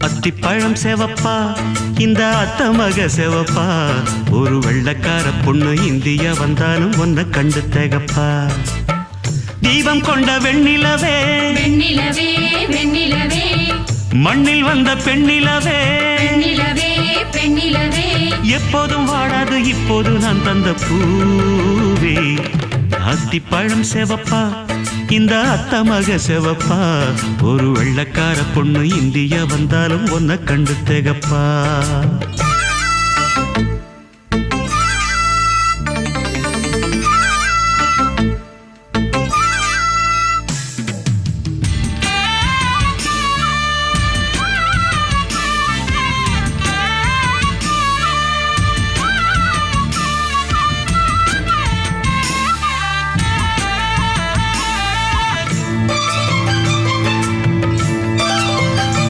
அத்திப்பழம் செவப்பா இந்த அத்த மக செவப்பா ஒரு வெள்ளக்கார பொண்ணு இந்தியா வந்தாலும் ஒன்ன கண்டு திகப்பா தீபம் கொண்ட வெண்ணிலவே வெண்ணிலவே வெண்ணிலவே மண்ணில் வந்த பெண்ணிலவே பெண்ணிலவே பெண்ணிலவே எப்போதும் வாடாது இப்போது நான் தந்த பூவே அத்திப்பழம் செவப்பா இந்த அத்த மக செவப்பா ஒரு வெள்ளக்கார பொண்ணு இந்தியா வந்தாலும் ஒன்ன கண்டு திகப்பா